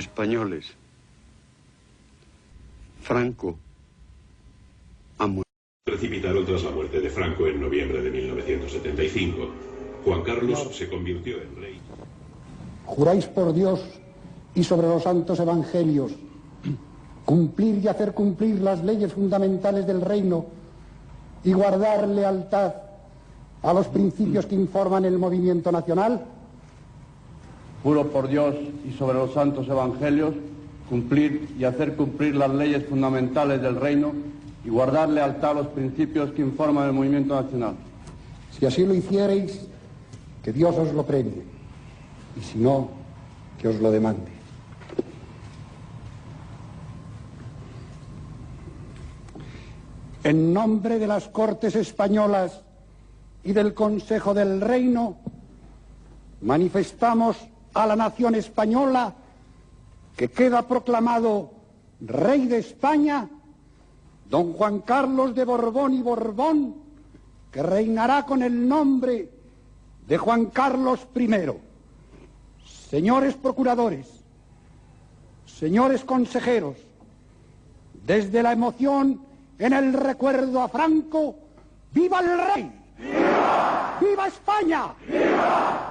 españoles. Franco ha muerto. Precipitaron tras la muerte de Franco en noviembre de 1975. Juan Carlos se convirtió en rey. Juráis por Dios y sobre los santos evangelios cumplir y hacer cumplir las leyes fundamentales del reino y guardar lealtad a los principios que informan el movimiento nacional. Juro por Dios y sobre los santos evangelios cumplir y hacer cumplir las leyes fundamentales del reino y guardar lealtad a los principios que informan el movimiento nacional. Si así lo hiciereis, que Dios os lo premie, y si no, que os lo demande. En nombre de las Cortes Españolas y del Consejo del Reino, manifestamos a la nación española que queda proclamado Rey de España don Juan Carlos de Borbón y Borbón, que reinará con el nombre de Juan Carlos I. Señores procuradores, señores consejeros, desde la emoción en el recuerdo a Franco, ¡viva el rey! ¡Viva! ¡Viva España! ¡Viva!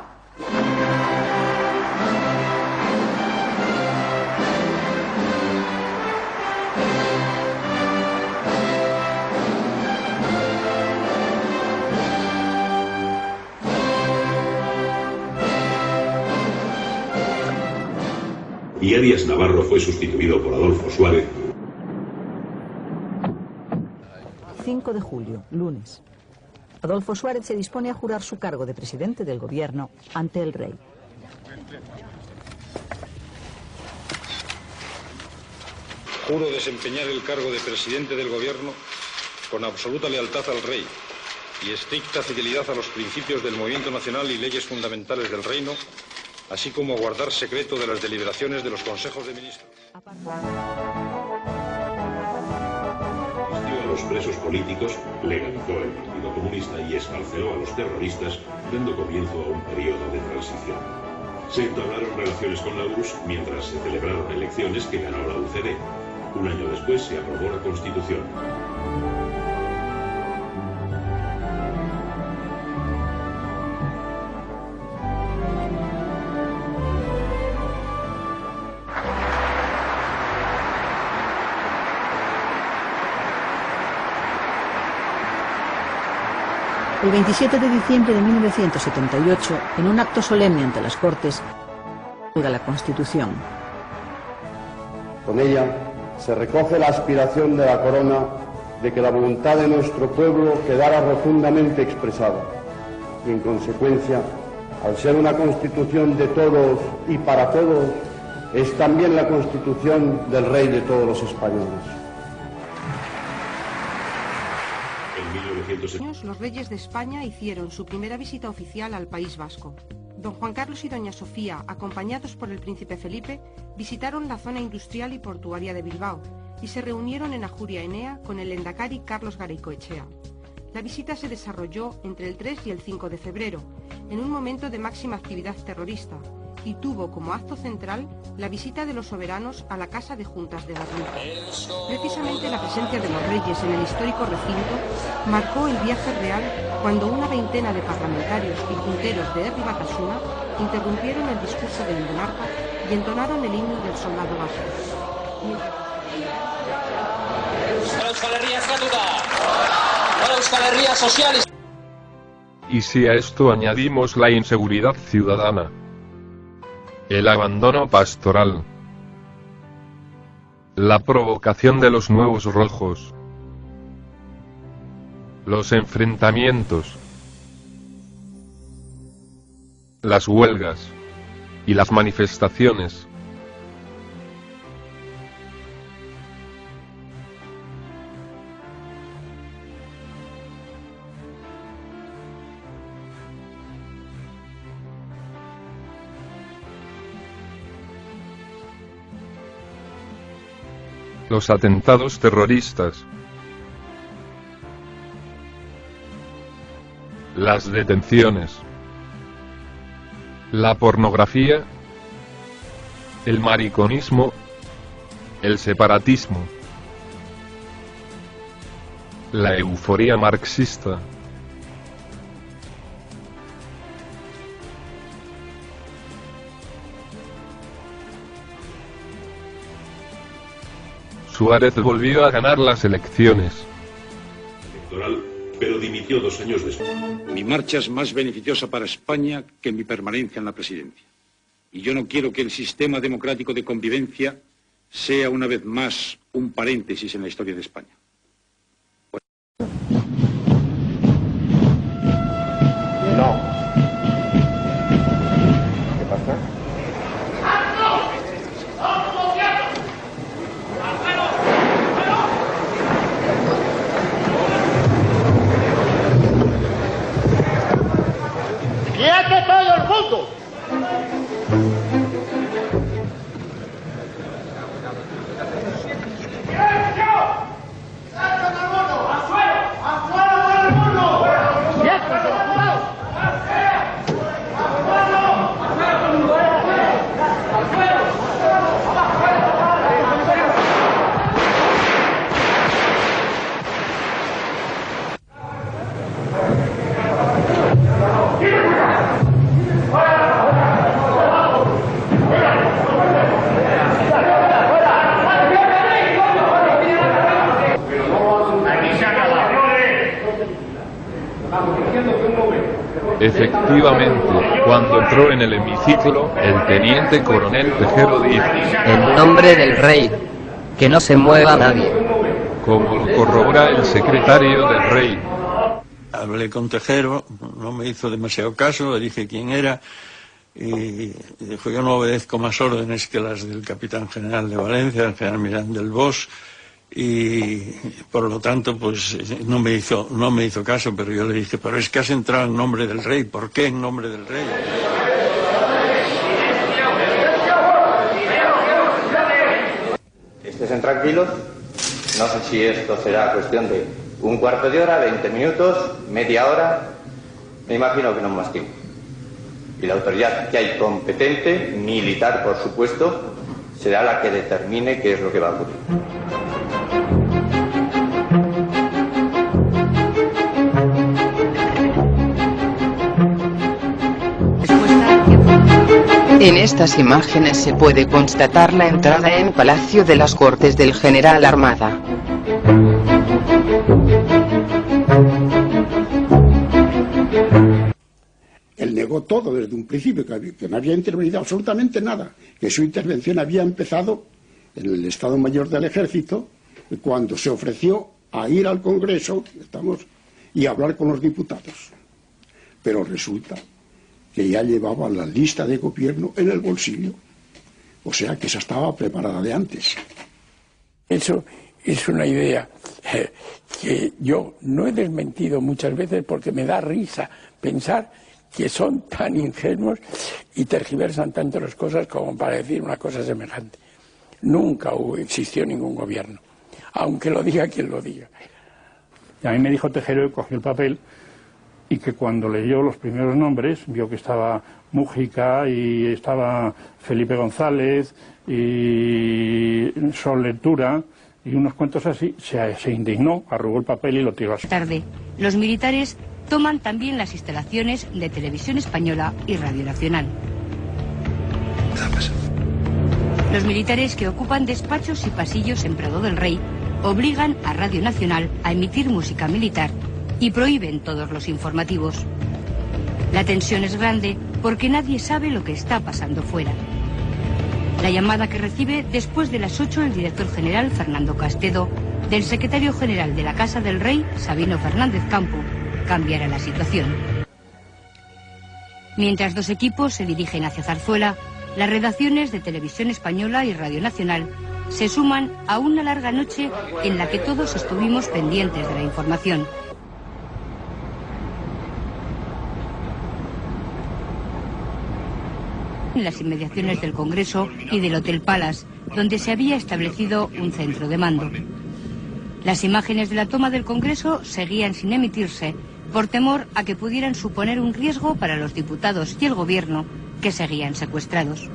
Y Arias Navarro fue sustituido por Adolfo Suárez. 5 de julio, lunes. Adolfo Suárez se dispone a jurar su cargo de presidente del gobierno ante el rey. Juro desempeñar el cargo de presidente del gobierno con absoluta lealtad al rey y estricta fidelidad a los principios del movimiento nacional y leyes fundamentales del reino, así como guardar secreto de las deliberaciones de los consejos de ministros. Asistió a los presos políticos, legalizó el Partido Comunista y escarceló a los terroristas, dando comienzo a un periodo de transición. Se entablaron relaciones con la URSS mientras se celebraron elecciones que ganó la UCD. Un año después se aprobó la Constitución. El 27 de diciembre de 1978, en un acto solemne ante las Cortes, llega la Constitución. Con ella se recoge la aspiración de la corona de que la voluntad de nuestro pueblo quedara rotundamente expresada. Y en consecuencia, al ser una Constitución de todos y para todos, es también la Constitución del Rey de todos los españoles. Los reyes de España hicieron su primera visita oficial al País Vasco. Don Juan Carlos y doña Sofía, acompañados por el príncipe Felipe, visitaron la zona industrial y portuaria de Bilbao y se reunieron en Ajuria Enea con el Lehendakari Carlos Garaikoetxea. La visita se desarrolló entre el 3 y el 5 de febrero, en un momento de máxima actividad terrorista, y tuvo como acto central la visita de los soberanos a la Casa de Juntas de Berlín. Precisamente la presencia de los reyes en el histórico recinto marcó el viaje real cuando una veintena de parlamentarios y junteros de Herri Batasuna interrumpieron el discurso del monarca y entonaron el himno del soldado vasco. Y si a esto añadimos la inseguridad ciudadana, el abandono pastoral, la provocación de los nuevos rojos, los enfrentamientos, las huelgas y las manifestaciones, los atentados terroristas, las detenciones, la pornografía el mariconismo, el separatismo, la euforia marxista. Suárez volvió a ganar las elecciones. Electoral, pero dimitió 2 años después. Mi marcha es más beneficiosa para España que mi permanencia en la presidencia. Y yo no quiero que el sistema democrático de convivencia sea una vez más un paréntesis en la historia de España. No. ¿Qué pasa? ¡Quieto todo el mundo! Efectivamente, cuando entró en el hemiciclo, el teniente coronel Tejero dijo: en nombre del rey, que no se mueva nadie. Como lo corrobora el secretario del rey. Hablé con Tejero, no me hizo demasiado caso, le dije quién era y dijo: yo no obedezco más órdenes que las del capitán general de Valencia, el general Mirán del Bosch, y por lo tanto pues no me hizo caso, pero yo le dije: pero es que has entrado en nombre del rey. ¿Por qué en nombre del rey? Estén tranquilos, no sé si esto será cuestión de un cuarto de hora, 20 minutos, media hora, me imagino que no más tiempo. Y la autoridad que hay competente, militar por supuesto, será la que determine qué es lo que va a ocurrir. En estas imágenes se puede constatar la entrada en Palacio de las Cortes del General Armada. Él negó todo desde un principio, que no había intervenido absolutamente nada, que su intervención había empezado en el Estado Mayor del Ejército, cuando se ofreció a ir al Congreso y hablar con los diputados. Pero resulta que ya llevaba la lista de gobierno en el bolsillo, o sea que esa estaba preparada de antes. Eso es una idea que yo no he desmentido muchas veces porque me da risa pensar que son tan ingenuos y tergiversan tanto las cosas como para decir una cosa semejante. Nunca existió ningún gobierno, aunque lo diga quien lo diga. Y a mí me dijo Tejero, y cogió el papel, y que cuando leyó los primeros nombres, vio que estaba Mújica y estaba Felipe González y Sol Lectura y unos cuantos así, se indignó, arrugó el papel y lo tiró así. Tarde, los militares toman también las instalaciones de Televisión Española y Radio Nacional. Los militares que ocupan despachos y pasillos en Prado del Rey obligan a Radio Nacional a emitir música militar y prohíben todos los informativos. La tensión es grande porque nadie sabe lo que está pasando fuera. La llamada que recibe después de las 8 el director general Fernando Castedo del secretario general de la Casa del Rey, Sabino Fernández Campo, cambiará la situación. Mientras 2 equipos se dirigen hacia Zarzuela, las redacciones de Televisión Española y Radio Nacional se suman a una larga noche en la que todos estuvimos pendientes de la información. En las inmediaciones del Congreso y del Hotel Palace, donde se había establecido un centro de mando. Las imágenes de la toma del Congreso seguían sin emitirse por temor a que pudieran suponer un riesgo para los diputados y el gobierno que seguían secuestrados.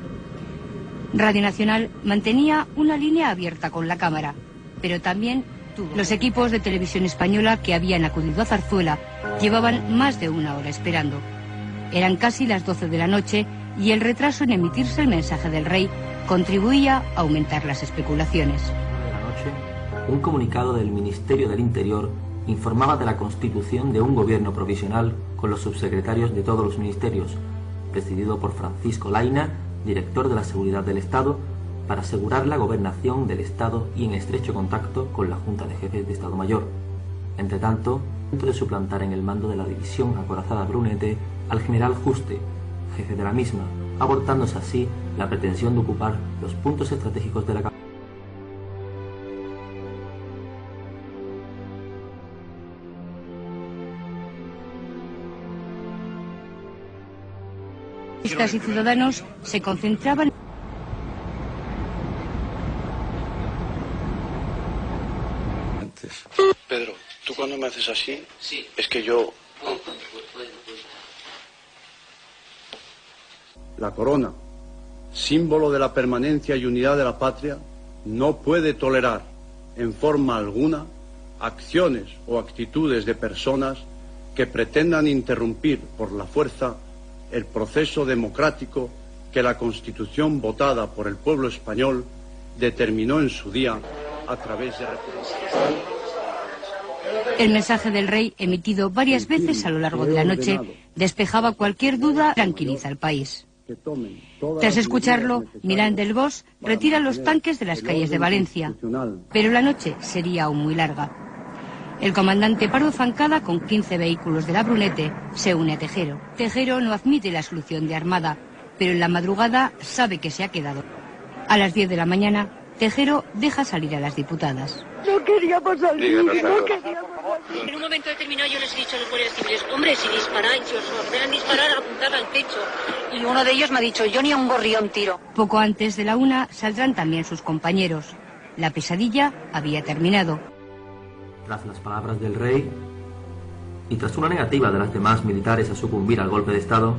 Radio Nacional mantenía una línea abierta con la cámara, pero también los equipos de televisión española que habían acudido a Zarzuela llevaban más de una hora esperando. Eran casi las 12 de la noche y el retraso en emitirse el mensaje del rey contribuía a aumentar las especulaciones. De la noche, un comunicado del Ministerio del Interior informaba de la constitución de un gobierno provisional con los subsecretarios de todos los ministerios, presidido por Francisco Laina, director de la Seguridad del Estado, para asegurar la gobernación del Estado y en estrecho contacto con la Junta de Jefes de Estado Mayor. Entre tanto, de suplantar en el mando de la división acorazada Brunete al general Juste, jefe de la misma, abortándose así la pretensión de ocupar los puntos estratégicos de la capital. Y ciudadanos se concentraban. Pedro, tú cuando me haces así, sí, es que yo... La corona, símbolo de la permanencia y unidad de la patria, no puede tolerar en forma alguna acciones o actitudes de personas que pretendan interrumpir por la fuerza el proceso democrático que la Constitución votada por el pueblo español determinó en su día a través de referéndum. El mensaje del rey, emitido varias veces a lo largo de la noche, despejaba cualquier duda y tranquiliza al país. Tras escucharlo, Milán del Bosch retira los tanques de las calles de Valencia, pero la noche sería aún muy larga. El comandante Pardo Zancada, con 15 vehículos de la Brunete, se une a Tejero. Tejero no admite la solución de Armada, pero en la madrugada sabe que se ha quedado. A las 10 de la mañana, Tejero deja salir a las diputadas. No queríamos salir, no queríamos salir. En un momento determinado yo les he dicho a los guardias civiles, hombre, si disparáis, si os ordenan disparar, apuntar al pecho. Y uno de ellos me ha dicho, yo ni a un gorrión tiro. Poco antes de la 1 saldrán también sus compañeros. La pesadilla había terminado. Tras las palabras del rey y tras una negativa de las demás militares a sucumbir al golpe de Estado,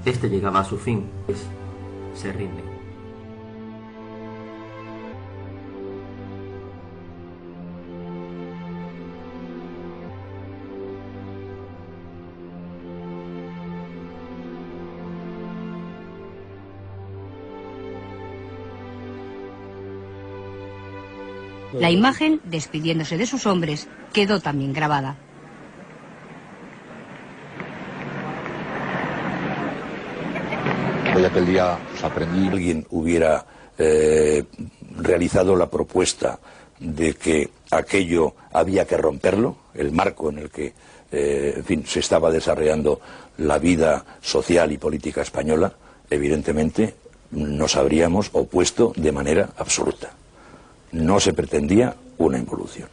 este llegaba a su fin, pues se rinde. La imagen, despidiéndose de sus hombres, quedó también grabada. Hoy aquel día aprendí. Alguien hubiera realizado la propuesta de que aquello había que romperlo, el marco en el que en fin, se estaba desarrollando la vida social y política española, evidentemente nos habríamos opuesto de manera absoluta. No se pretendía una involución.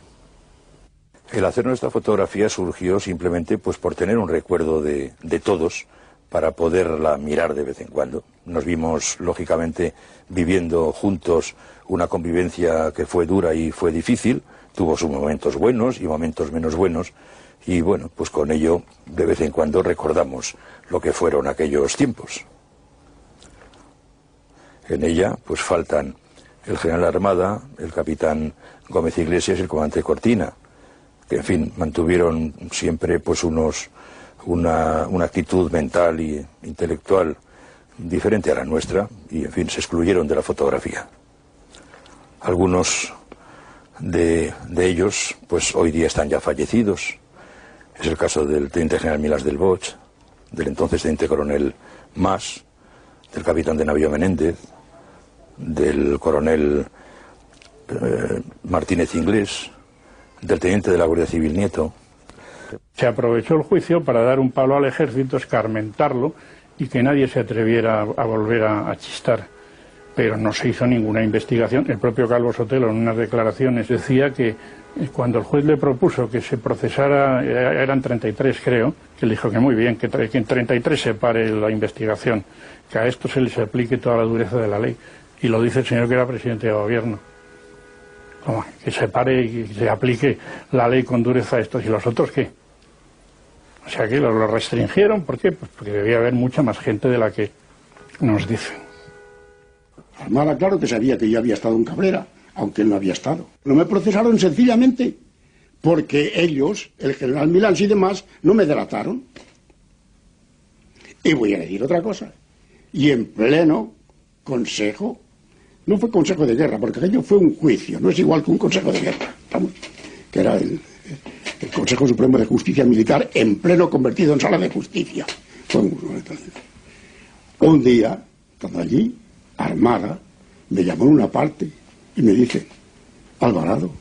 El hacer nuestra fotografía surgió simplemente pues por tener un recuerdo de todos, para poderla mirar de vez en cuando. Nos vimos, lógicamente, viviendo juntos una convivencia que fue dura y fue difícil, tuvo sus momentos buenos y momentos menos buenos, y bueno, pues con ello de vez en cuando recordamos lo que fueron aquellos tiempos. En ella pues faltan el general Armada, el capitán Gómez Iglesias y el comandante Cortina, que en fin mantuvieron siempre pues una actitud mental e intelectual diferente a la nuestra y en fin se excluyeron de la fotografía. Algunos de ellos pues hoy día están ya fallecidos. Es el caso del teniente general Milás del Bosch, del entonces teniente coronel Mas, del capitán de navío Menéndez, del coronel Martínez Inglés, del teniente de la Guardia Civil Nieto. Se aprovechó el juicio para dar un palo al ejército, escarmentarlo y que nadie se atreviera a volver a chistar. Pero no se hizo ninguna investigación. El propio Calvo Sotelo en unas declaraciones decía que cuando el juez le propuso que se procesara, eran 33 creo, que le dijo que muy bien, que en 33 se pare la investigación, que a esto se les aplique toda la dureza de la ley. Y lo dice el señor que era presidente de gobierno. ¿Cómo? Que se pare y que se aplique la ley con dureza a estos. ¿Y los otros qué? O sea que lo restringieron. ¿Por qué? Pues porque debía haber mucha más gente de la que nos dicen. Armada, claro que sabía que yo había estado en Cabrera, aunque él no había estado. No me procesaron sencillamente porque ellos, el general Milans y demás, no me delataron. Y voy a decir otra cosa. Y en pleno consejo, no fue consejo de guerra, porque aquello fue un juicio, no es igual que un consejo de guerra, vamos, que era el Consejo Supremo de Justicia Militar en pleno convertido en sala de justicia. Fue un día, estando allí, Armada me llamó en una parte y me dice: Alvarado,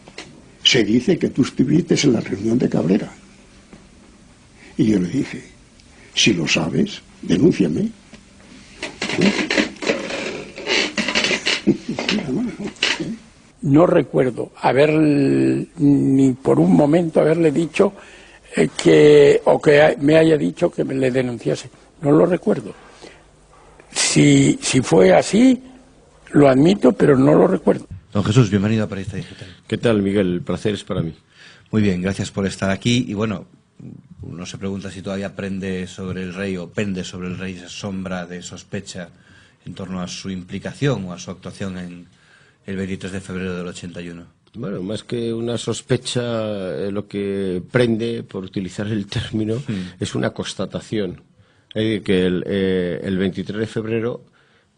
se dice que tú estuviste en la reunión de Cabrera. Y yo le dije: si lo sabes, denúnciame. No recuerdo ni por un momento haberle dicho que me haya dicho que me le denunciase. No lo recuerdo. Si fue así, lo admito, pero no lo recuerdo. Don Jesús, bienvenido a Periodista Digital. ¿Qué tal, Miguel? El placer es para mí. Muy bien, gracias por estar aquí. Y bueno, uno se pregunta si todavía pende sobre el rey esa sombra de sospecha en torno a su implicación o a su actuación en el 23 de febrero del 81. Bueno, más que una sospecha, lo que prende, por utilizar el término, es una constatación. Que el 23 de febrero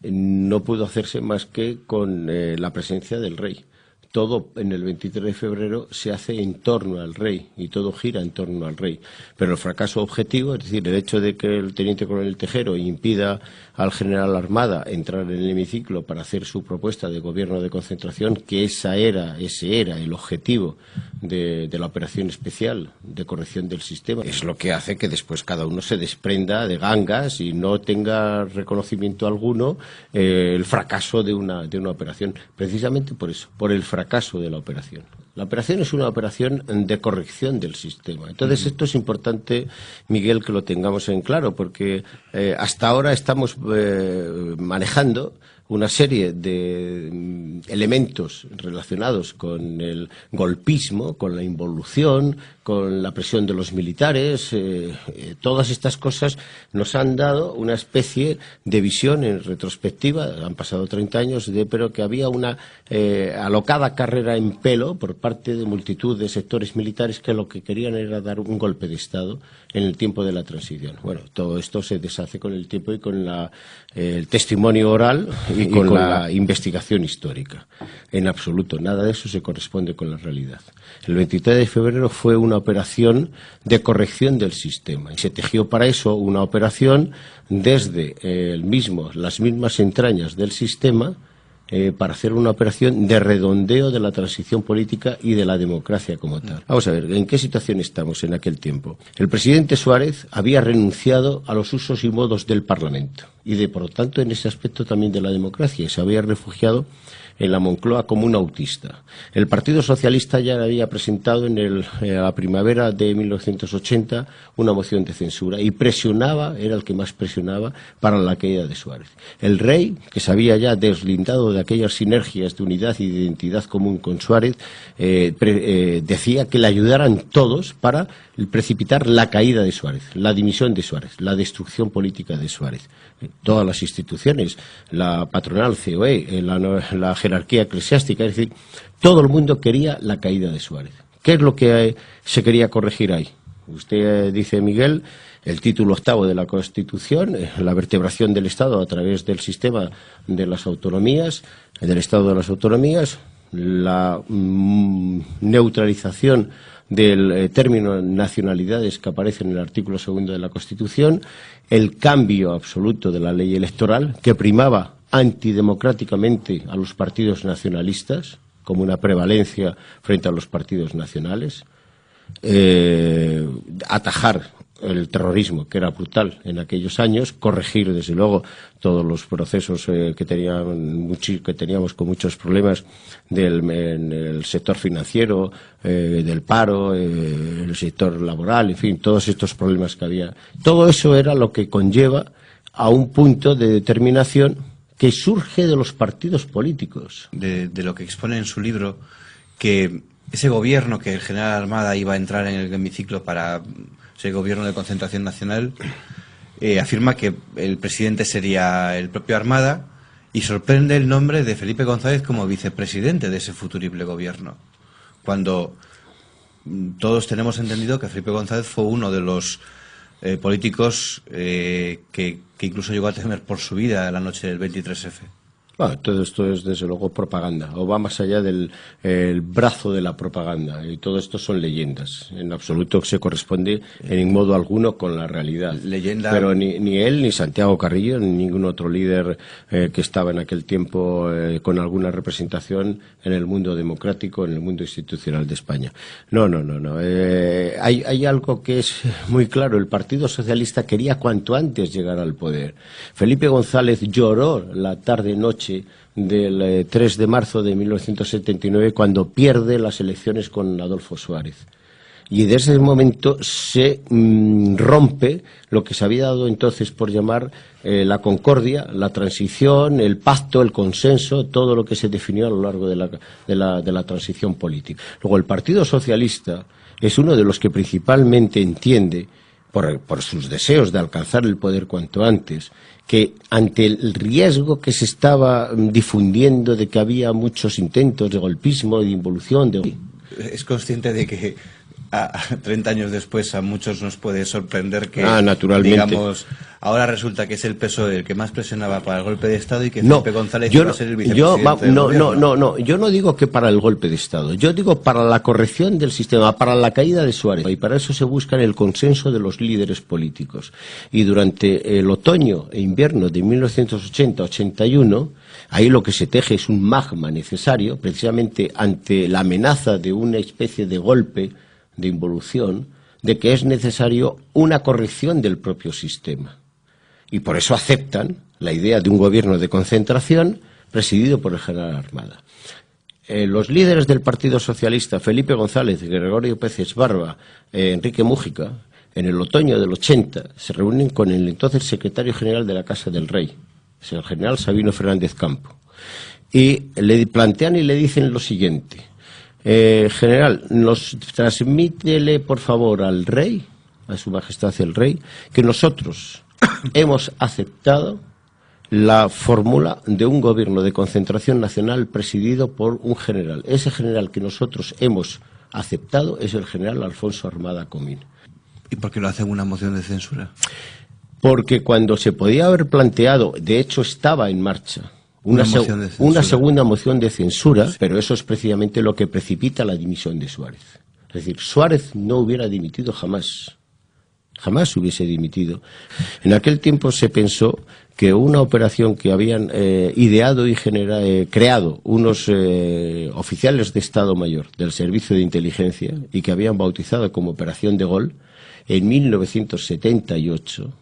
no pudo hacerse más que con la presencia del rey. Todo en el 23 de febrero se hace en torno al rey y todo gira en torno al rey. Pero el fracaso objetivo, es decir, el hecho de que el teniente coronel Tejero impida al general Armada entrar en el hemiciclo para hacer su propuesta de gobierno de concentración, que ese era el objetivo de la operación especial de corrección del sistema, es lo que hace que después cada uno se desprenda de gangas y no tenga reconocimiento alguno el fracaso de una operación. Precisamente por eso, por el fracaso de la operación. La operación es una operación de corrección del sistema. Entonces, esto es importante, Miguel, que lo tengamos en claro, porque hasta ahora estamos manejando una serie de elementos relacionados con el golpismo, con la involución, con la presión de los militares. Todas estas cosas nos han dado una especie de visión en retrospectiva. Han pasado 30 años, pero que había una alocada carrera en pelo por parte de multitud de sectores militares que lo que querían era dar un golpe de Estado en el tiempo de la transición. Bueno, todo esto se deshace con el tiempo y con el testimonio oral y con la investigación histórica. En absoluto, nada de eso se corresponde con la realidad. El 23 de febrero fue una operación de corrección del sistema y se tejió para eso una operación desde las mismas entrañas del sistema para hacer una operación de redondeo de la transición política y de la democracia como tal. Vamos a ver, ¿en qué situación estamos en aquel tiempo? El presidente Suárez había renunciado a los usos y modos del Parlamento y por lo tanto, en ese aspecto también de la democracia, y se había refugiado en la Moncloa como un autista. El Partido Socialista ya había presentado en la primavera de 1980 una moción de censura y era el que más presionaba para la caída de Suárez. El rey, que se había ya deslindado de aquellas sinergias de unidad y de identidad común con Suárez, decía que le ayudaran todos para precipitar la caída de Suárez, la dimisión de Suárez, la destrucción política de Suárez. Todas las instituciones, la patronal COE, la jerarquía eclesiástica, es decir, todo el mundo quería la caída de Suárez. ¿Qué es lo que se quería corregir ahí? Usted dice, Miguel, el título 8º de la Constitución, la vertebración del Estado a través del sistema de las autonomías, del Estado de las autonomías, la neutralización del término nacionalidades que aparece en el artículo 2 de la Constitución, el cambio absoluto de la ley electoral que primaba antidemocráticamente a los partidos nacionalistas como una prevalencia frente a los partidos nacionales, atajar el terrorismo, que era brutal en aquellos años, corregir, desde luego, todos los procesos que teníamos con muchos problemas en el sector financiero, del paro, el sector laboral, en fin, todos estos problemas que había. Todo eso era lo que conlleva a un punto de determinación que surge de los partidos políticos. De lo que expone en su libro, que ese gobierno que el general Armada iba a entrar en el hemiciclo para ese gobierno de concentración nacional, afirma que el presidente sería el propio Armada Y sorprende el nombre de Felipe González como vicepresidente de ese futurible gobierno, cuando todos tenemos entendido que Felipe González fue uno de los políticos que incluso llegó a temer por su vida la noche del 23F. Bueno, todo esto es desde luego propaganda, o va más allá del el brazo de la propaganda, y todo esto son leyendas. En absoluto se corresponde en modo alguno con la realidad. Leyenda. Pero ni él, ni Santiago Carrillo, ni ningún otro líder que estaba en aquel tiempo con alguna representación en el mundo democrático, en el mundo institucional de España. No. Hay algo que es muy claro. El Partido Socialista quería cuanto antes llegar al poder. Felipe González lloró la tarde-noche del 3 de marzo de 1979 cuando pierde las elecciones con Adolfo Suárez. Y desde ese momento se rompe lo que se había dado entonces por llamar la concordia, la transición, el pacto, el consenso, todo lo que se definió a lo largo de la transición política. Luego, el Partido Socialista es uno de los que principalmente entiende, por sus deseos de alcanzar el poder cuanto antes, que ante el riesgo que se estaba difundiendo de que había muchos intentos de golpismo, de involución... ¿Es consciente de que a 30 años después a muchos nos puede sorprender que, naturalmente, digamos, ahora resulta que es el PSOE el que más presionaba para el golpe de Estado y que Felipe González iba a ser el vicepresidente del gobierno? Yo no digo que para el golpe de Estado, yo digo para la corrección del sistema, para la caída de Suárez, y para eso se busca el consenso de los líderes políticos. Y durante el otoño e invierno de 1980-81, ahí lo que se teje es un magma necesario, precisamente ante la amenaza de una especie de golpe de involución, de que es necesario una corrección del propio sistema. Y por eso aceptan la idea de un gobierno de concentración presidido por el general Armada. Los líderes del Partido Socialista, Felipe González, Gregorio Pérez Barba, Enrique Mújica, en el otoño del 80 se reúnen con el entonces secretario general de la Casa del Rey, el general Sabino Fernández Campo, y le plantean y le dicen lo siguiente: general, nos transmítele por favor al rey, a su majestad el rey, que nosotros hemos aceptado la fórmula de un gobierno de concentración nacional presidido por un general. Ese general que nosotros hemos aceptado es el general Alfonso Armada Comín. ¿Y por qué lo hacen una moción de censura? Porque cuando se podía haber planteado, de hecho estaba en marcha, una segunda moción de censura, pero eso es precisamente lo que precipita la dimisión de Suárez. Es decir, Suárez no hubiera dimitido jamás hubiese dimitido. En aquel tiempo se pensó que una operación que habían ideado y creado unos oficiales de Estado Mayor del Servicio de Inteligencia y que habían bautizado como Operación de Gol, en 1978,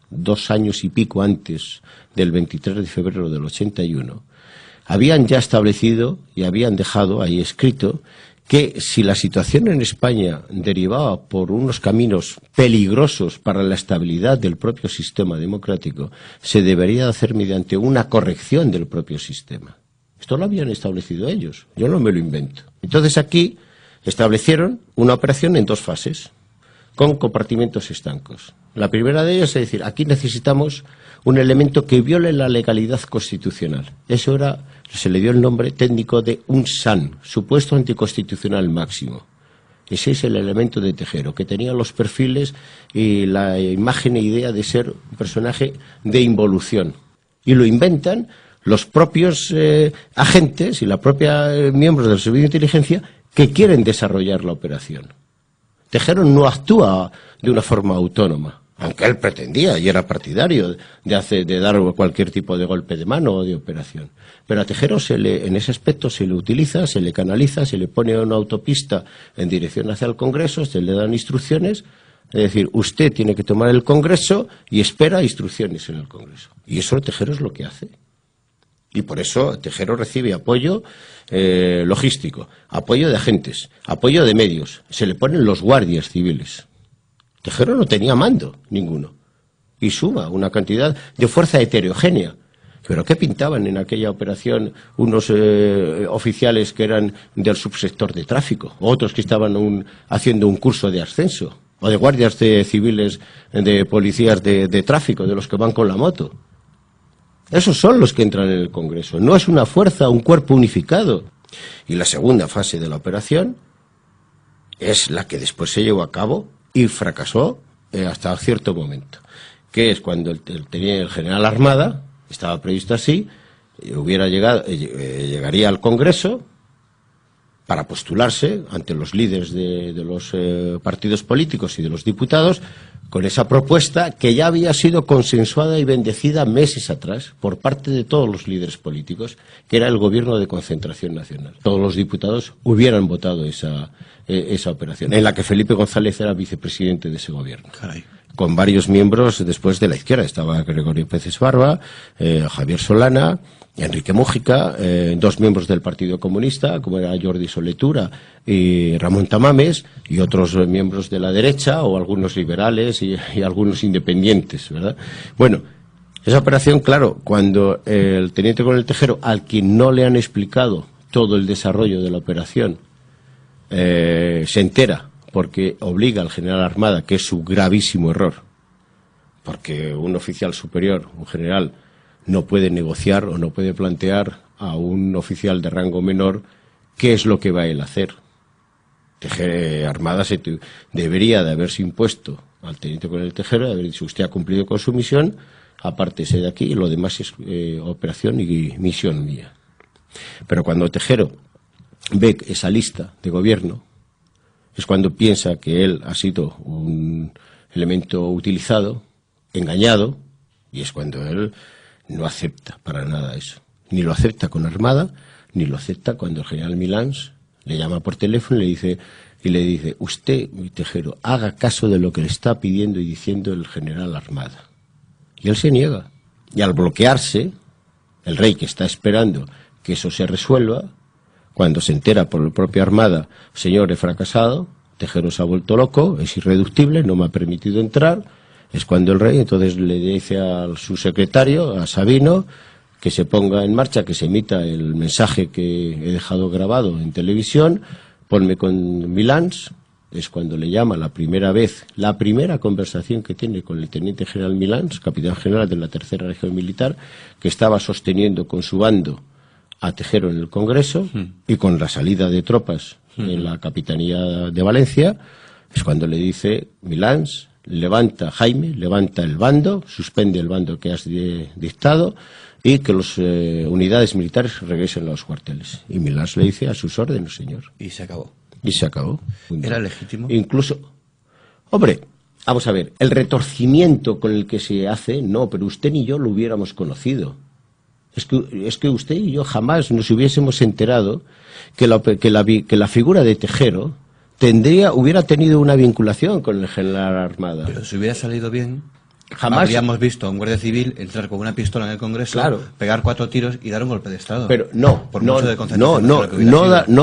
2 años y pico antes del 23 de febrero del 81, habían ya establecido y habían dejado ahí escrito que si la situación en España derivaba por unos caminos peligrosos para la estabilidad del propio sistema democrático, se debería hacer mediante una corrección del propio sistema. Esto lo habían establecido ellos, yo no me lo invento. Entonces aquí establecieron una operación en 2 fases, con compartimentos estancos. La primera de ellas es decir, aquí necesitamos un elemento que viole la legalidad constitucional. Eso se le dio el nombre técnico de un SAN, supuesto anticonstitucional máximo. Ese es el elemento de Tejero, que tenía los perfiles y la imagen e idea de ser un personaje de involución. Y lo inventan los propios agentes y la propia miembros del Servicio de Inteligencia que quieren desarrollar la operación. Tejero no actúa de una forma autónoma, aunque él pretendía y era partidario de dar cualquier tipo de golpe de mano o de operación. Pero a Tejero en ese aspecto se le utiliza, se le canaliza, se le pone una autopista en dirección hacia el Congreso, se le dan instrucciones, es decir, usted tiene que tomar el Congreso y espera instrucciones en el Congreso. Y eso Tejero es lo que hace. Y por eso Tejero recibe apoyo logístico, apoyo de agentes, apoyo de medios. Se le ponen los guardias civiles. Tejero no tenía mando ninguno. Y suma una cantidad de fuerza heterogénea. ¿Pero qué pintaban en aquella operación unos oficiales que eran del subsector de tráfico? Otros que estaban haciendo un curso de ascenso. O de guardias civiles, de policías de tráfico, de los que van con la moto. Esos son los que entran en el Congreso. No es una fuerza, un cuerpo unificado. Y la segunda fase de la operación es la que después se llevó a cabo y fracasó hasta cierto momento, que es cuando el general Armada, estaba previsto así, llegaría al Congreso para postularse ante los líderes de los partidos políticos y de los diputados con esa propuesta que ya había sido consensuada y bendecida meses atrás por parte de todos los líderes políticos, que era el gobierno de concentración nacional. Todos los diputados hubieran votado esa operación, en la que Felipe González era vicepresidente de ese gobierno. Caray. Con varios miembros después de la izquierda. Estaba Gregorio Pérez Barba, Javier Solana, Enrique Mújica, dos miembros del Partido Comunista, como era Jordi Soletura y Ramón Tamames, y otros miembros de la derecha, o algunos liberales y algunos independientes, ¿verdad? Bueno, esa operación, claro, cuando el teniente coronel Tejero, al quien no le han explicado todo el desarrollo de la operación, se entera, porque obliga al general Armada, que es su gravísimo error, porque un oficial superior, un general, no puede negociar o no puede plantear a un oficial de rango menor qué es lo que va a él a hacer. Armada debería de haberse impuesto al teniente coronel Tejero, de haber dicho: usted ha cumplido con su misión, apártese de aquí, y lo demás es operación y misión mía. Pero cuando Tejero ve esa lista de gobierno, es cuando piensa que él ha sido un elemento utilizado, engañado, y es cuando él no acepta para nada eso. Ni lo acepta con Armada, ni lo acepta cuando el general Milans le llama por teléfono y le dice: usted, mi Tejero, haga caso de lo que le está pidiendo y diciendo el general Armada. Y él se niega. Y al bloquearse, el rey, que está esperando que eso se resuelva, cuando se entera por el propio Armada: señor, he fracasado, Tejero se ha vuelto loco, es irreductible, no me ha permitido entrar, es cuando el rey entonces le dice a su secretario, a Sabino, que se ponga en marcha, que se emita el mensaje que he dejado grabado en televisión, ponme con Milans. Es cuando le llama la primera vez, la primera conversación que tiene con el teniente general Milans, capitán general de la 3ª Región Militar, que estaba sosteniendo con su bando a Tejero en el Congreso, y con la salida de tropas en la Capitanía de Valencia, es cuando le dice: Milans, levanta, Jaime, levanta el bando, suspende el bando que has dictado, y que las unidades militares regresen a los cuarteles. Y Milans le dice: a sus órdenes, señor. Y se acabó. Y se acabó. ¿Era legítimo? Incluso, hombre, vamos a ver, el retorcimiento con el que se hace, no, pero usted ni yo lo hubiéramos conocido. Es que usted y yo jamás nos hubiésemos enterado que la figura de Tejero hubiera tenido una vinculación con el general Armada. Pero si hubiera salido bien, jamás habríamos visto a un guardia civil entrar con una pistola en el Congreso, claro, pegar 4 tiros y dar un golpe de Estado. Pero no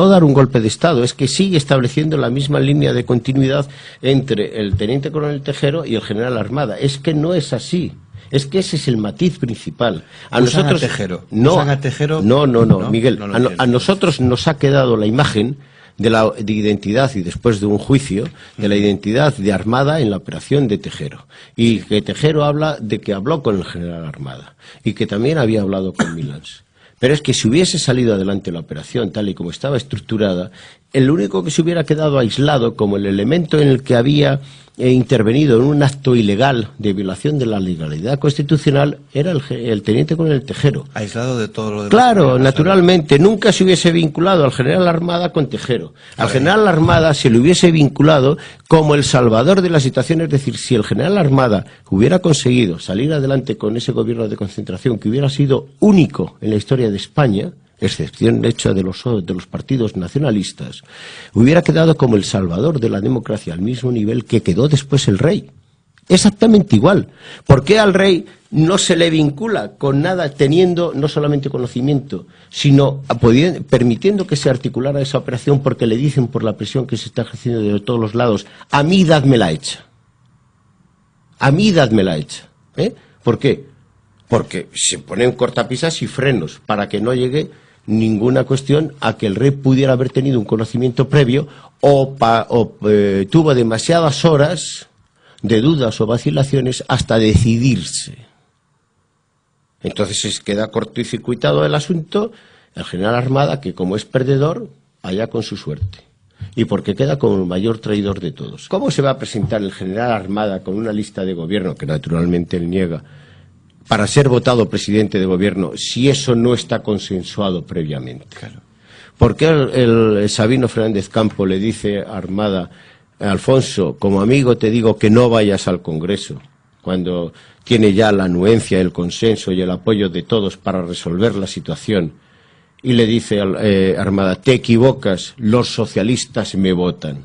dar un golpe de Estado, es que sigue estableciendo la misma línea de continuidad entre el teniente coronel Tejero y el general Armada. Es que no es así. Es que ese es el matiz principal. ¿Usan a Tejero? ¿Usan a Tejero? No, Miguel. A nosotros nos ha quedado la imagen de identidad, y después de un juicio, de la identidad de Armada en la operación de Tejero. Y que Tejero habla de que habló con el general Armada y que también había hablado con Milans. Pero es que si hubiese salido adelante la operación tal y como estaba estructurada, el único que se hubiera quedado aislado como el elemento en el que había intervenido en un acto ilegal de violación de la legalidad constitucional era el teniente coronel Tejero. Aislado de todo lo demás. Claro, naturalmente, nunca se hubiese vinculado al general Armada con Tejero. Al general Armada se le hubiese vinculado como el salvador de la situación, es decir, si el general Armada hubiera conseguido salir adelante con ese gobierno de concentración que hubiera sido único en la historia de España, excepción hecha de los partidos nacionalistas, hubiera quedado como el salvador de la democracia al mismo nivel que quedó después el rey. Exactamente igual. ¿Por qué al rey no se le vincula con nada, teniendo no solamente conocimiento, sino permitiendo que se articulara esa operación, porque le dicen por la presión que se está ejerciendo de todos los lados: a mí dadmela hecha? A mí dadmela hecha. ¿Por qué? Porque se ponen cortapisas y frenos para que no llegue ninguna cuestión a que el rey pudiera haber tenido un conocimiento previo o tuvo demasiadas horas de dudas o vacilaciones hasta decidirse. Entonces queda cortocircuitado el asunto, el general Armada, que como es perdedor, allá con su suerte. Y porque queda como el mayor traidor de todos. ¿Cómo se va a presentar el general Armada con una lista de gobierno, que naturalmente él niega, para ser votado presidente de gobierno, si eso no está consensuado previamente? Claro. ¿Por qué el Sabino Fernández Campo le dice a Armada, Alfonso, como amigo te digo que no vayas al Congreso, cuando tiene ya la anuencia, el consenso y el apoyo de todos para resolver la situación? Y le dice a Armada, te equivocas, los socialistas me votan.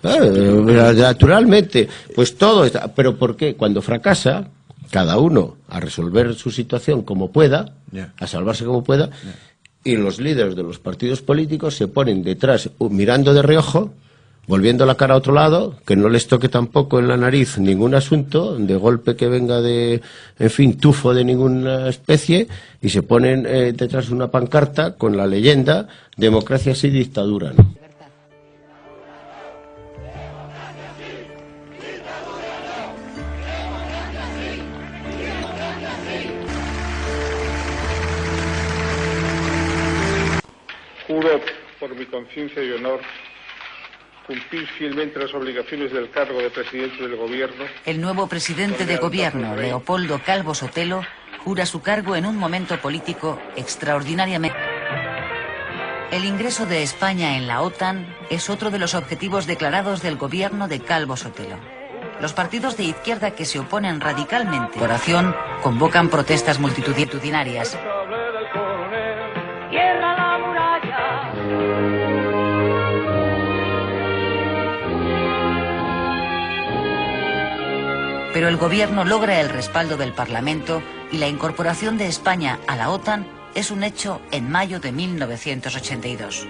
Naturalmente, pues todo está. ¿Pero por qué? Cuando fracasa, cada uno a resolver su situación como pueda, a salvarse como pueda, y los líderes de los partidos políticos se ponen detrás, mirando de reojo, volviendo la cara a otro lado, que no les toque tampoco en la nariz ningún asunto, de golpe que venga de, en fin, tufo de ninguna especie, y se ponen detrás de una pancarta con la leyenda democracia sí, dictadura no. Juro por mi conciencia y honor cumplir fielmente las obligaciones del cargo de presidente del gobierno. El nuevo presidente de gobierno, Leopoldo Calvo Sotelo, jura su cargo en un momento político extraordinariamente. El ingreso de España en la OTAN es otro de los objetivos declarados del gobierno de Calvo Sotelo. Los partidos de izquierda que se oponen radicalmente a la oración convocan protestas multitudinarias. Pero el gobierno logra el respaldo del Parlamento y la incorporación de España a la OTAN es un hecho en mayo de 1982.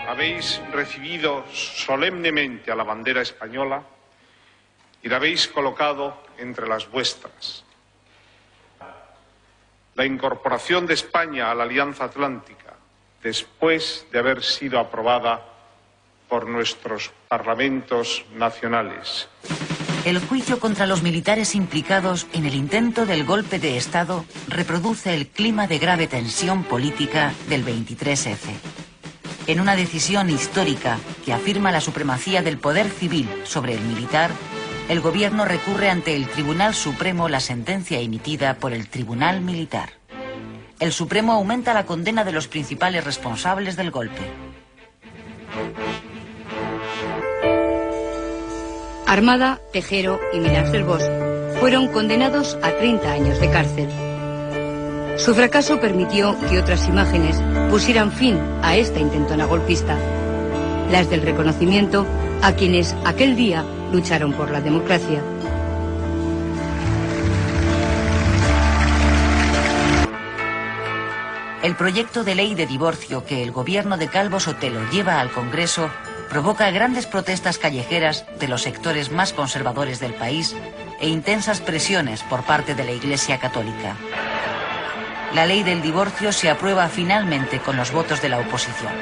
Habéis recibido solemnemente a la bandera española y la habéis colocado entre las vuestras. La incorporación de España a la Alianza Atlántica, después de haber sido aprobada por nuestros parlamentos nacionales. El juicio contra los militares implicados en el intento del golpe de Estado reproduce el clima de grave tensión política del 23F. En una decisión histórica que afirma la supremacía del poder civil sobre el militar, el gobierno recurre ante el Tribunal Supremo la sentencia emitida por el Tribunal Militar. El Supremo aumenta la condena de los principales responsables del golpe. Armada, Tejero y Milans del Bosch fueron condenados a 30 años de cárcel. Su fracaso permitió que otras imágenes pusieran fin a esta intentona golpista, las del reconocimiento a quienes aquel día lucharon por la democracia. El proyecto de ley de divorcio que el gobierno de Calvo Sotelo lleva al Congreso provoca grandes protestas callejeras de los sectores más conservadores del país e intensas presiones por parte de la Iglesia Católica. La ley del divorcio se aprueba finalmente con los votos de la oposición,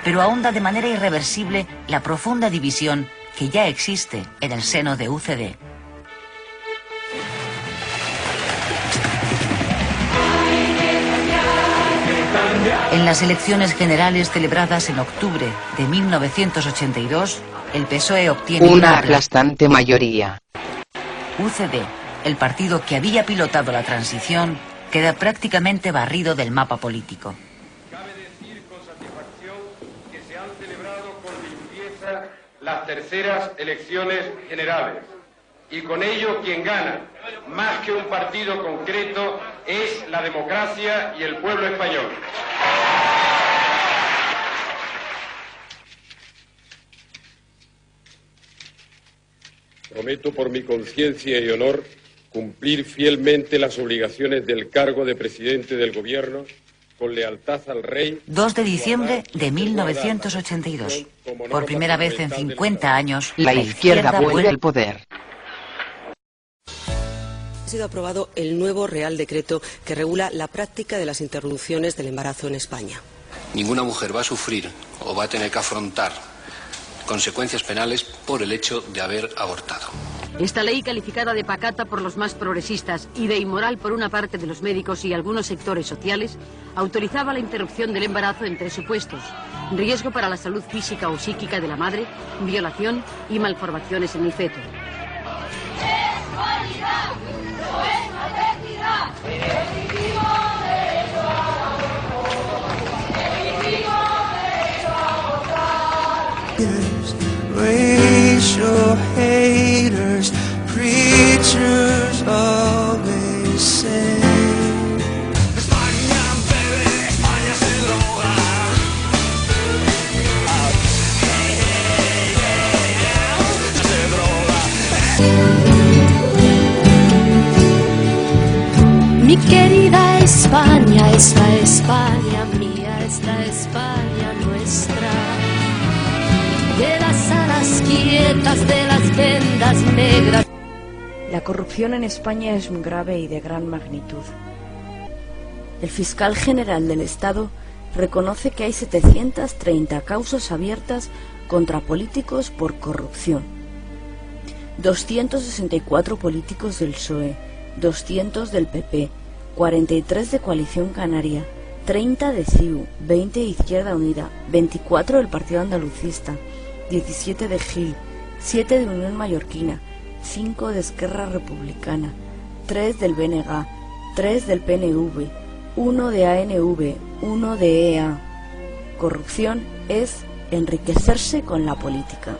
pero ahonda de manera irreversible la profunda división que ya existe en el seno de UCD. En las elecciones generales celebradas en octubre de 1982, el PSOE obtiene una aplastante mayoría. UCD, el partido que había pilotado la transición, queda prácticamente barrido del mapa político. Cabe decir con satisfacción que se han celebrado con limpieza las terceras elecciones generales. Y con ello quien gana, más que un partido concreto, es la democracia y el pueblo español. Prometo por mi conciencia y honor cumplir fielmente las obligaciones del cargo de presidente del Gobierno con lealtad al Rey. 2 de diciembre de 1982. Por primera vez en 50 años, la izquierda vuelve al poder. Ha sido aprobado el nuevo Real Decreto que regula la práctica de las interrupciones del embarazo en España. Ninguna mujer va a sufrir o va a tener que afrontar consecuencias penales por el hecho de haber abortado. Esta ley, calificada de pacata por los más progresistas y de inmoral por una parte de los médicos y algunos sectores sociales, autorizaba la interrupción del embarazo en 3 supuestos: riesgo para la salud física o psíquica de la madre, violación y malformaciones en el feto. Racial haters, preachers always say España bebe, España se droga. Se droga. Mi querida España, esta España mía, esta España nuestra. De las alas quietas, de las vendas negras. La corrupción en España es muy grave y de gran magnitud. El fiscal general del Estado reconoce que hay 730 causas abiertas contra políticos por corrupción. 264 políticos del PSOE, 200 del PP, 43 de Coalición Canaria, 30 de CiU, 20 de Izquierda Unida, 24 del Partido Andalucista, 17 de GIL, 7 de Unión Mallorquina, 5 de Esquerra Republicana, 3 del BNG, 3 del PNV, 1 de ANV, 1 de EA. Corrupción es enriquecerse con la política.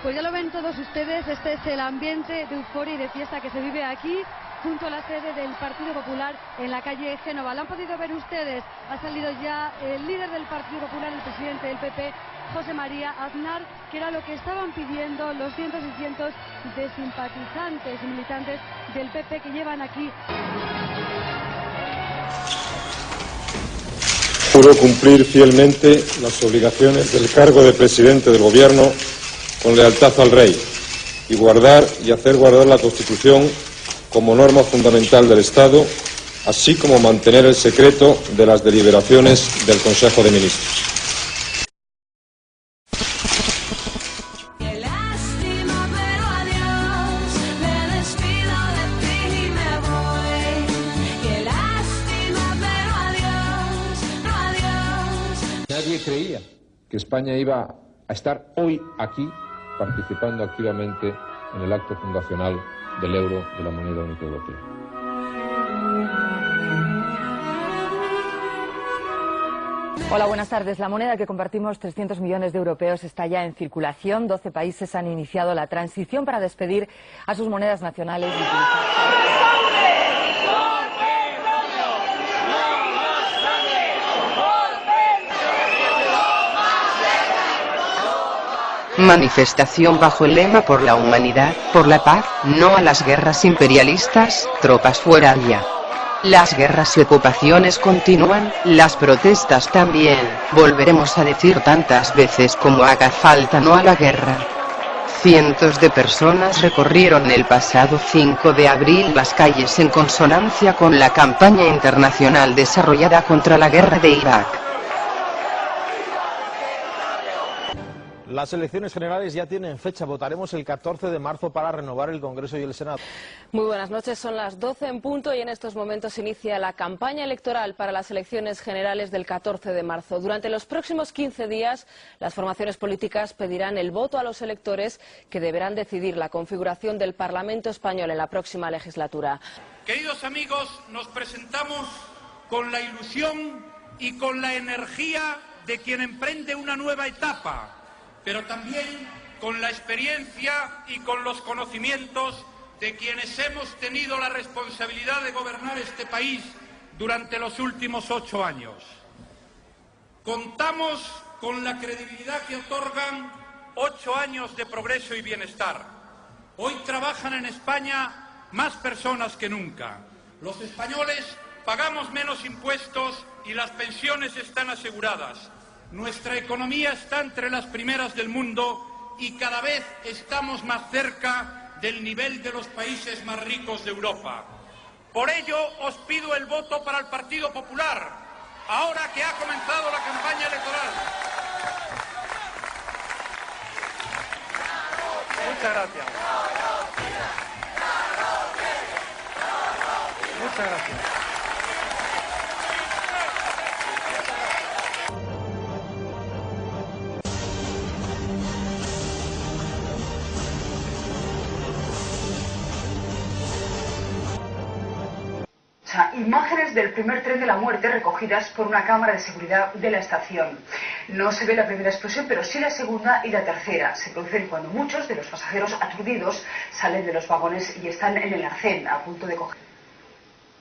Pues ya lo ven todos ustedes, este es el ambiente de euforia y de fiesta que se vive aquí, junto a la sede del Partido Popular en la calle Génova. Lo han podido ver ustedes, ha salido ya el líder del Partido Popular, el presidente del PP, José María Aznar, que era lo que estaban pidiendo los cientos y cientos de simpatizantes y militantes del PP que llevan aquí. Juro cumplir fielmente las obligaciones del cargo de presidente del Gobierno con lealtad al Rey y guardar y hacer guardar la Constitución como norma fundamental del Estado, así como mantener el secreto de las deliberaciones del Consejo de Ministros. Nadie creía que España iba a estar hoy aquí participando activamente en el acto fundacional del euro, de la moneda única europea. Hola, buenas tardes. La moneda que compartimos 300 millones de europeos está ya en circulación. 12 países han iniciado la transición para despedir a sus monedas nacionales y utilizar... Manifestación bajo el lema por la humanidad, por la paz, no a las guerras imperialistas, tropas fuera ya. Las guerras y ocupaciones continúan, las protestas también, volveremos a decir tantas veces como haga falta no a la guerra. Cientos de personas recorrieron el pasado 5 de abril las calles en consonancia con la campaña internacional desarrollada contra la guerra de Irak. Las elecciones generales ya tienen fecha. Votaremos el 14 de marzo para renovar el Congreso y el Senado. Muy buenas noches, son las 12 en punto y en estos momentos inicia la campaña electoral para las elecciones generales del 14 de marzo. Durante los próximos 15 días, las formaciones políticas pedirán el voto a los electores que deberán decidir la configuración del Parlamento español en la próxima legislatura. Queridos amigos, nos presentamos con la ilusión y con la energía de quien emprende una nueva etapa, pero también con la experiencia y con los conocimientos de quienes hemos tenido la responsabilidad de gobernar este país durante los últimos 8 años. Contamos con la credibilidad que otorgan 8 años de progreso y bienestar. Hoy trabajan en España más personas que nunca. Los españoles pagamos menos impuestos y las pensiones están aseguradas. Nuestra economía está entre las primeras del mundo y cada vez estamos más cerca del nivel de los países más ricos de Europa. Por ello, os pido el voto para el Partido Popular, ahora que ha comenzado la campaña electoral. Muchas gracias. Muchas gracias. Imágenes del primer tren de la muerte recogidas por una cámara de seguridad de la estación. No se ve la primera explosión, pero sí la segunda y la tercera. Se producen cuando muchos de los pasajeros aturdidos salen de los vagones y están en el arcén, a punto de coger.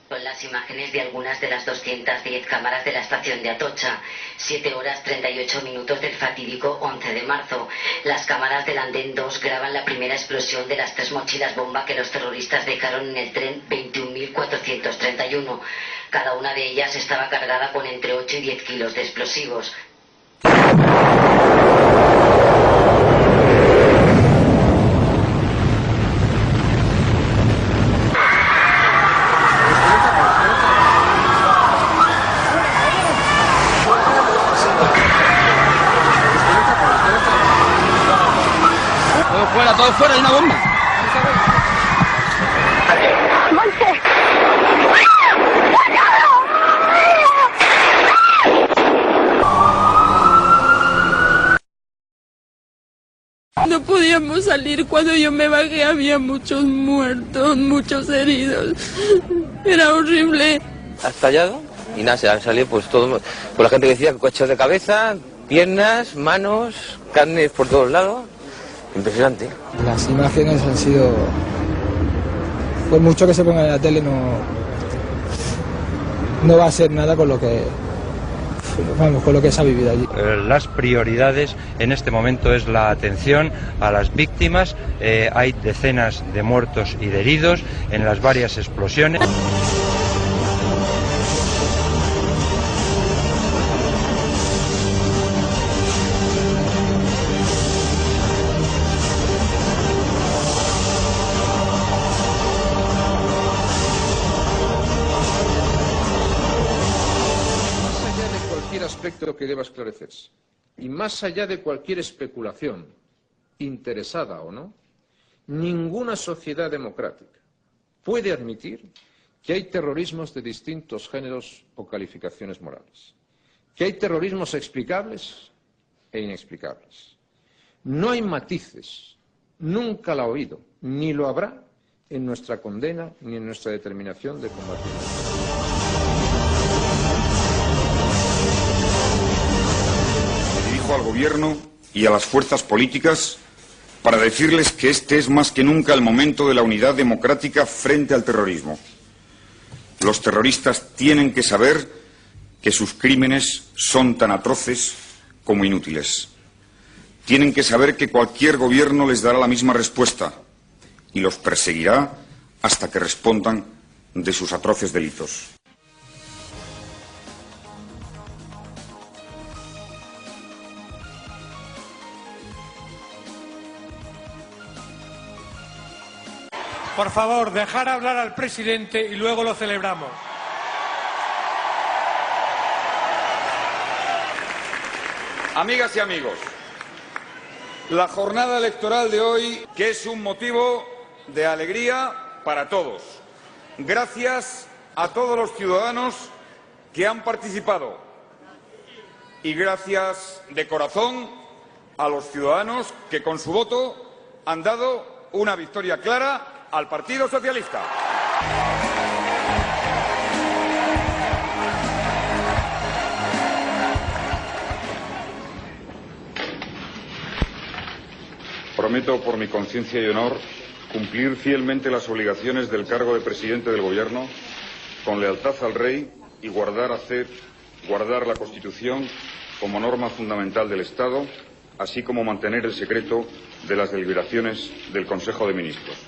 Son las imágenes de algunas de las 210 cámaras de la estación de Atocha. 7 horas 38 minutos del fatídico 11 de marzo. Las cámaras del andén 2 graban la primera explosión de las 3 mochilas bomba que los terroristas dejaron en el tren 21.431. Cada una de ellas estaba cargada con entre 8 y 10 kilos de explosivos. Todo fuera, hay una bomba. No podíamos salir, cuando yo me bajé había muchos muertos, muchos heridos. Era horrible. Ha estallado y nada, se han salido pues todo, pues la gente que decía coches de cabeza, piernas, manos, carnes por todos lados. Impresionante. Las imágenes han sido, por mucho que se ponga en la tele, no va a ser nada con lo que, vamos, con lo que se ha vivido allí. Las prioridades en este momento es la atención a las víctimas. Hay decenas de muertos y de heridos en las varias explosiones. Aspecto que deba esclarecerse. Y más allá de cualquier especulación, interesada o no, ninguna sociedad democrática puede admitir que hay terrorismos de distintos géneros o calificaciones morales, que hay terrorismos explicables e inexplicables. No hay matices, nunca lo ha habido, ni lo habrá en nuestra condena ni en nuestra determinación de combatirlo. Al Gobierno y a las fuerzas políticas para decirles que este es más que nunca el momento de la unidad democrática frente al terrorismo. Los terroristas tienen que saber que sus crímenes son tan atroces como inútiles. Tienen que saber que cualquier gobierno les dará la misma respuesta y los perseguirá hasta que respondan de sus atroces delitos. Por favor, dejar hablar al presidente y luego lo celebramos. Amigas y amigos, la jornada electoral de hoy, que es un motivo de alegría para todos. Gracias a todos los ciudadanos que han participado y gracias de corazón a los ciudadanos que con su voto han dado una victoria clara al Partido Socialista. Prometo, por mi conciencia y honor, cumplir fielmente las obligaciones del cargo de presidente del Gobierno, con lealtad al Rey y guardar la Constitución como norma fundamental del Estado, así como mantener el secreto de las deliberaciones del Consejo de Ministros.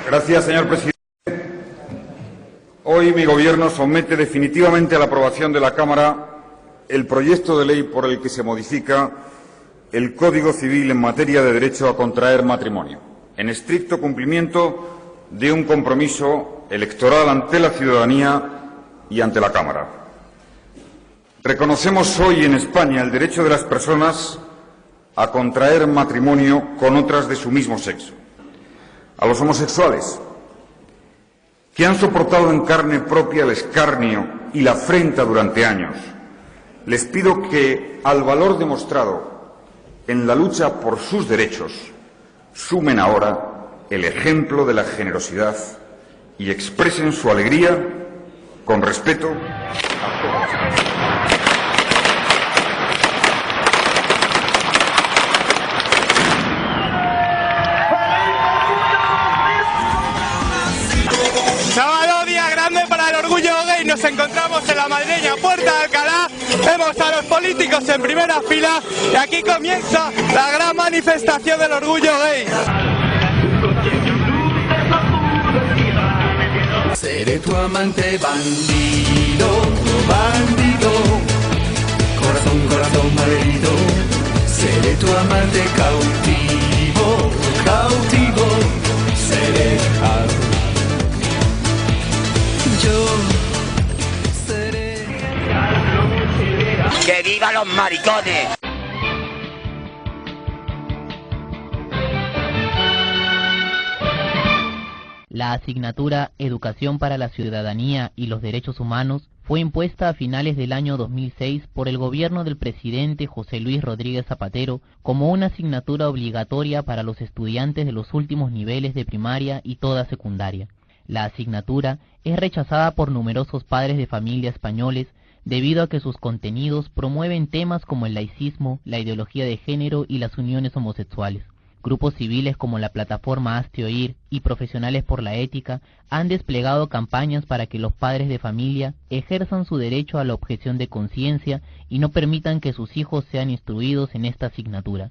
Gracias, señor presidente. Hoy mi Gobierno somete definitivamente a la aprobación de la Cámara el proyecto de ley por el que se modifica el Código Civil en materia de derecho a contraer matrimonio, en estricto cumplimiento de un compromiso electoral ante la ciudadanía y ante la Cámara. Reconocemos hoy en España el derecho de las personas a contraer matrimonio con otras de su mismo sexo. A los homosexuales, que han soportado en carne propia el escarnio y la afrenta durante años, les pido que, al valor demostrado en la lucha por sus derechos, sumen ahora el ejemplo de la generosidad y expresen su alegría con respeto a todos. Sábado, día grande para el orgullo gay. Nos encontramos en la madrileña Puerta de Alcalá. Vemos a los políticos en primera fila y aquí comienza la gran manifestación del orgullo gay. Seré tu amante bandido, bandido, corazón, corazón malherido. Seré tu amante cautivo, cautivo. Seré yo seré. ¡Que viva los maricones! La asignatura Educación para la Ciudadanía y los Derechos Humanos fue impuesta a finales del año 2006 por el gobierno del presidente José Luis Rodríguez Zapatero como una asignatura obligatoria para los estudiantes de los últimos niveles de primaria y toda secundaria. La asignatura es rechazada por numerosos padres de familia españoles debido a que sus contenidos promueven temas como el laicismo, la ideología de género y las uniones homosexuales. Grupos civiles como la plataforma Hazte Oír y Profesionales por la Ética han desplegado campañas para que los padres de familia ejerzan su derecho a la objeción de conciencia y no permitan que sus hijos sean instruidos en esta asignatura.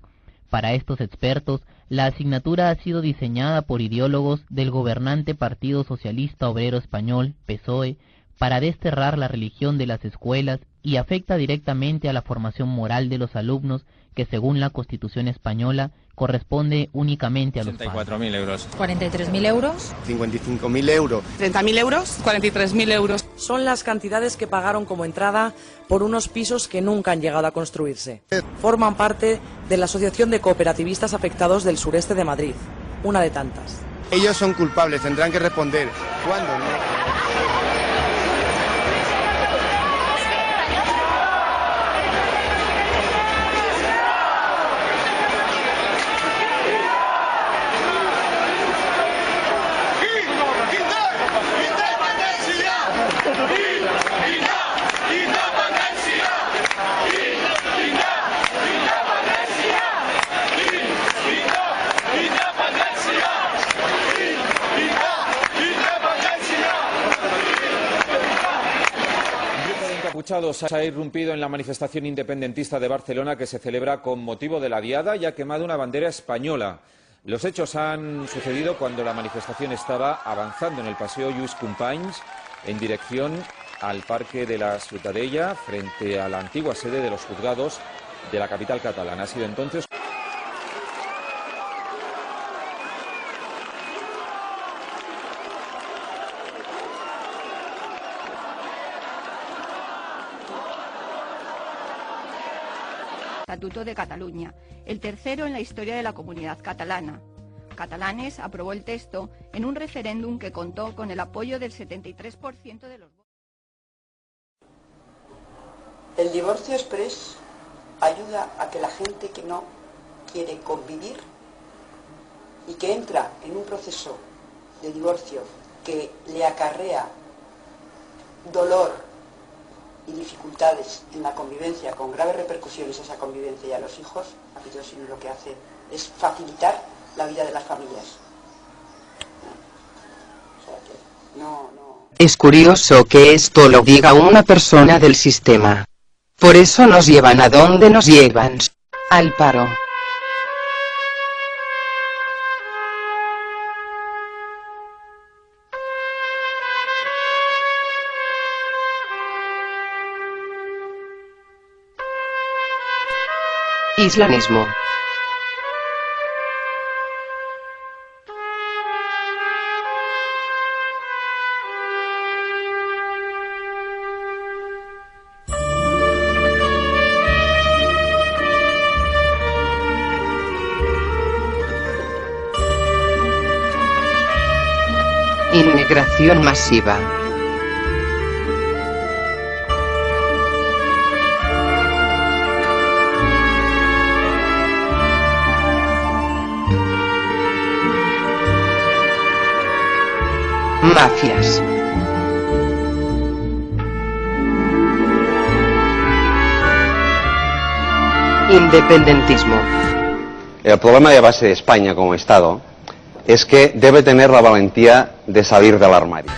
Para estos expertos, la asignatura ha sido diseñada por ideólogos del gobernante Partido Socialista Obrero Español, PSOE, para desterrar la religión de las escuelas y afecta directamente a la formación moral de los alumnos, que según la Constitución española corresponde únicamente a los padres. 84.000 euros. 43.000 euros. 55.000 euros. 30.000 euros. 43.000 euros. Son las cantidades que pagaron como entrada por unos pisos que nunca han llegado a construirse. Forman parte de la Asociación de Cooperativistas Afectados del Sureste de Madrid, una de tantas. Ellos son culpables, tendrán que responder. ¿Cuándo? No. Ha irrumpido en la manifestación independentista de Barcelona que se celebra con motivo de la Diada y ha quemado una bandera española. Los hechos han sucedido cuando la manifestación estaba avanzando en el paseo Lluís Companys en dirección al Parque de la Ciutadella, frente a la antigua sede de los juzgados de la capital catalana. Ha sido entonces Estatuto de Cataluña, el tercero en la historia de la comunidad catalana. Catalanes aprobó el texto en un referéndum que contó con el apoyo del 73% de los votos. El divorcio exprés ayuda a que la gente que no quiere convivir y que entra en un proceso de divorcio que le acarrea dolor y dificultades en la convivencia, con graves repercusiones a esa convivencia y a los hijos, aquello sí lo que hace es facilitar la vida de las familias. O sea que no. Es curioso que esto lo diga una persona del sistema. Por eso nos llevan a donde nos llevan, al paro. Islamismo. Inmigración masiva. Mafias. Independentismo. El problema de base de España como Estado es que debe tener la valentía de salir del armario.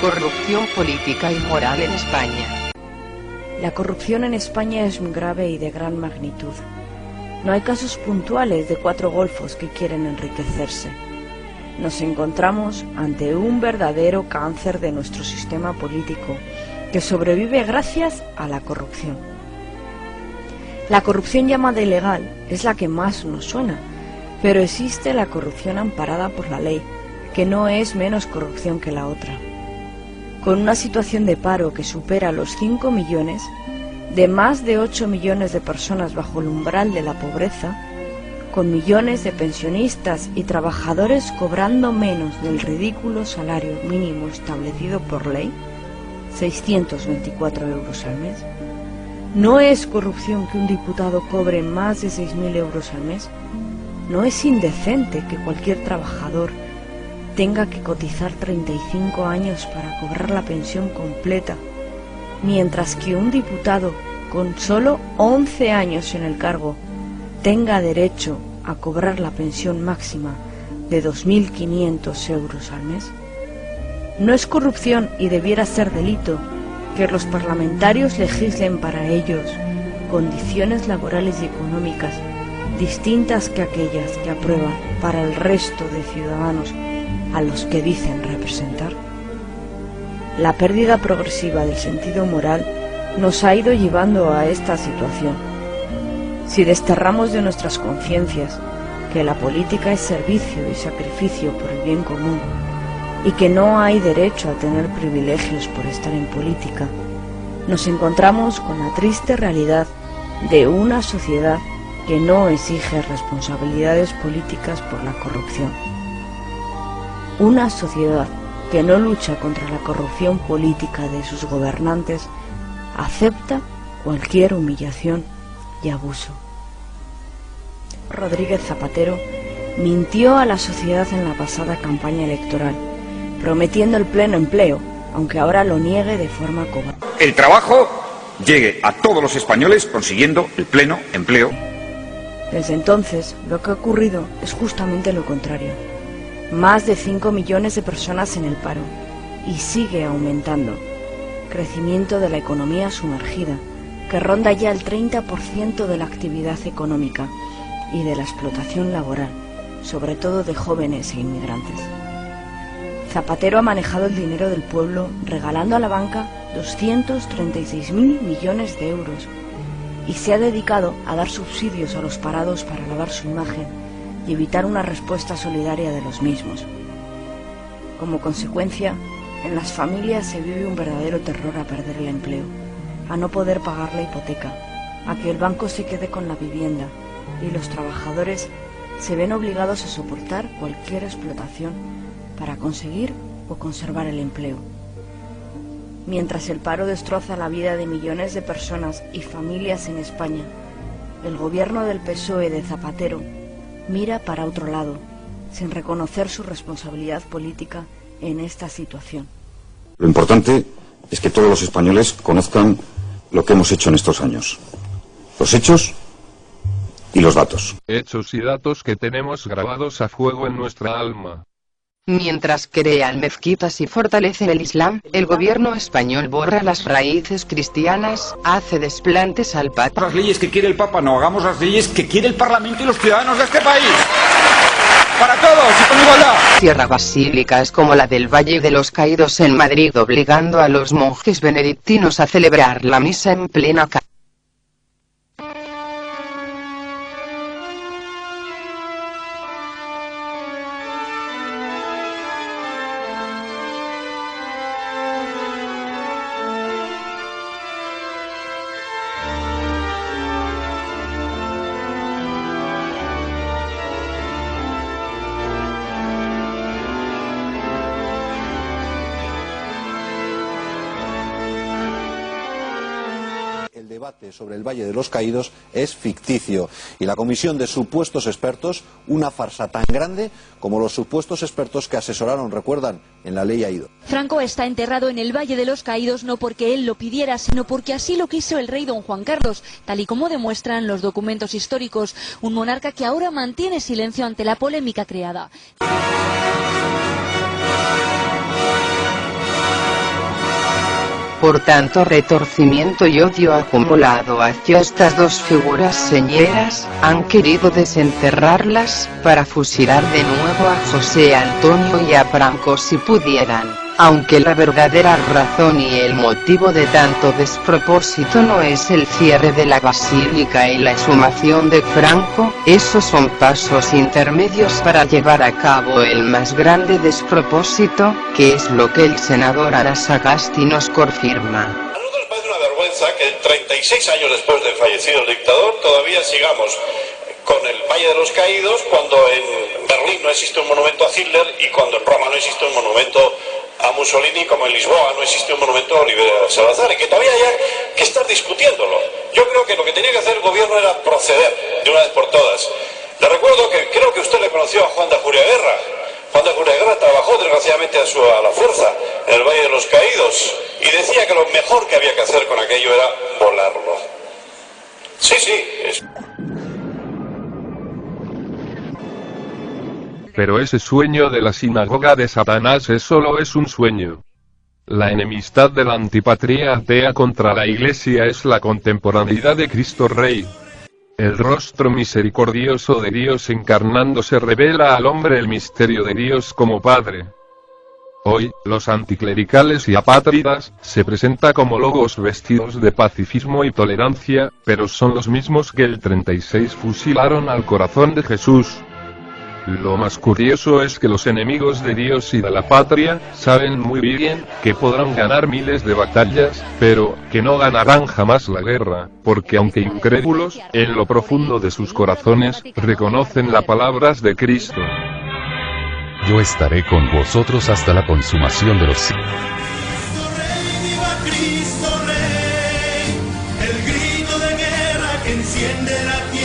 Corrupción política y moral en España. La corrupción en España es muy grave y de gran magnitud. No hay casos puntuales de 4 golfos que quieren enriquecerse. Nos encontramos ante un verdadero cáncer de nuestro sistema político, que sobrevive gracias a la corrupción. La corrupción llamada ilegal es la que más nos suena, pero existe la corrupción amparada por la ley, que no es menos corrupción que la otra. Con una situación de paro que supera los 5 millones, de más de 8 millones de personas bajo el umbral de la pobreza, con millones de pensionistas y trabajadores cobrando menos del ridículo salario mínimo establecido por ley, 624 euros al mes. ¿No es corrupción que un diputado cobre más de 6.000 euros al mes? ¿No es indecente que cualquier trabajador tenga que cotizar 35 años para cobrar la pensión completa, mientras que un diputado con solo 11 años en el cargo tenga derecho a cobrar la pensión máxima de 2.500 euros al mes? No es corrupción y debiera ser delito que los parlamentarios legislen para ellos condiciones laborales y económicas distintas que aquellas que aprueban para el resto de ciudadanos a los que dicen representar. La pérdida progresiva del sentido moral nos ha ido llevando a esta situación. Si desterramos de nuestras conciencias que la política es servicio y sacrificio por el bien común y que no hay derecho a tener privilegios por estar en política, nos encontramos con la triste realidad de una sociedad que no exige responsabilidades políticas por la corrupción. Una sociedad que no lucha contra la corrupción política de sus gobernantes acepta cualquier humillación y abuso. Rodríguez Zapatero mintió a la sociedad en la pasada campaña electoral, prometiendo el pleno empleo, aunque ahora lo niegue de forma cobarde. El trabajo llegue a todos los españoles consiguiendo el pleno empleo. Desde entonces, lo que ha ocurrido es justamente lo contrario. Más de 5 millones de personas en el paro, y sigue aumentando. Crecimiento de la economía sumergida, que ronda ya el 30% de la actividad económica y de la explotación laboral, sobre todo de jóvenes e inmigrantes. Zapatero ha manejado el dinero del pueblo regalando a la banca 236.000 millones de euros y se ha dedicado a dar subsidios a los parados para lavar su imagen y evitar una respuesta solidaria de los mismos. Como consecuencia, en las familias se vive un verdadero terror a perder el empleo, a no poder pagar la hipoteca, a que el banco se quede con la vivienda y los trabajadores se ven obligados a soportar cualquier explotación para conseguir o conservar el empleo. Mientras el paro destroza la vida de millones de personas y familias en España, el gobierno del PSOE de Zapatero mira para otro lado, sin reconocer su responsabilidad política en esta situación. Lo importante es que todos los españoles conozcan lo que hemos hecho en estos años. Los hechos y los datos. Hechos y datos que tenemos grabados a fuego en nuestra alma. Mientras crean mezquitas y fortalecen el Islam, el gobierno español borra las raíces cristianas, hace desplantes al Papa. Las leyes que quiere el Papa, no, hagamos las leyes que quiere el Parlamento y los ciudadanos de este país. Para todos y con igualdad. Cierra basílicas como la del Valle de los Caídos en Madrid, obligando a los monjes benedictinos a celebrar la misa en plena calle. El debate sobre el Valle de los Caídos es ficticio y la comisión de supuestos expertos una farsa tan grande como los supuestos expertos que asesoraron, recuerdan, en la ley Aído. Franco está enterrado en el Valle de los Caídos no porque él lo pidiera, sino porque así lo quiso el rey don Juan Carlos, tal y como demuestran los documentos históricos, un monarca que ahora mantiene silencio ante la polémica creada. Por tanto, retorcimiento y odio acumulado hacia estas dos figuras señeras, han querido desenterrarlas, para fusilar de nuevo a José Antonio y a Franco si pudieran, aunque la verdadera razón y el motivo de tanto despropósito no es el cierre de la basílica y la exhumación de Franco, esos son pasos intermedios para llevar a cabo el más grande despropósito, que es lo que el senador Ana Sagasti nos confirma. A nosotros nos parece una vergüenza que 36 años después del fallecido dictador todavía sigamos con el Valle de los Caídos cuando en Berlín no existe un monumento a Hitler y cuando en Roma no existe un monumento a Mussolini, como en Lisboa no existe un monumento a Oliver Salazar, y que todavía haya que estar discutiéndolo. Yo creo que lo que tenía que hacer el gobierno era proceder de una vez por todas. Le recuerdo que creo que usted le conoció a Juan de Ajuriaguerra. Juan de Ajuriaguerra trabajó desgraciadamente a la fuerza en el Valle de los Caídos y decía que lo mejor que había que hacer con aquello era volarlo. Sí, sí. Pero ese sueño de la sinagoga de Satanás solo es un sueño. La enemistad de la antipatria atea contra la Iglesia es la contemporaneidad de Cristo Rey. El rostro misericordioso de Dios encarnándose revela al hombre el misterio de Dios como Padre. Hoy, los anticlericales y apátridas, se presenta como logos vestidos de pacifismo y tolerancia, pero son los mismos que el 36 fusilaron al corazón de Jesús. Lo más curioso es que los enemigos de Dios y de la patria, saben muy bien, que podrán ganar miles de batallas, pero, que no ganarán jamás la guerra, porque aunque incrédulos, en lo profundo de sus corazones, reconocen las palabras de Cristo. Yo estaré con vosotros hasta la consumación de los siglos. Cristo Rey, el grito de guerra que enciende la tierra.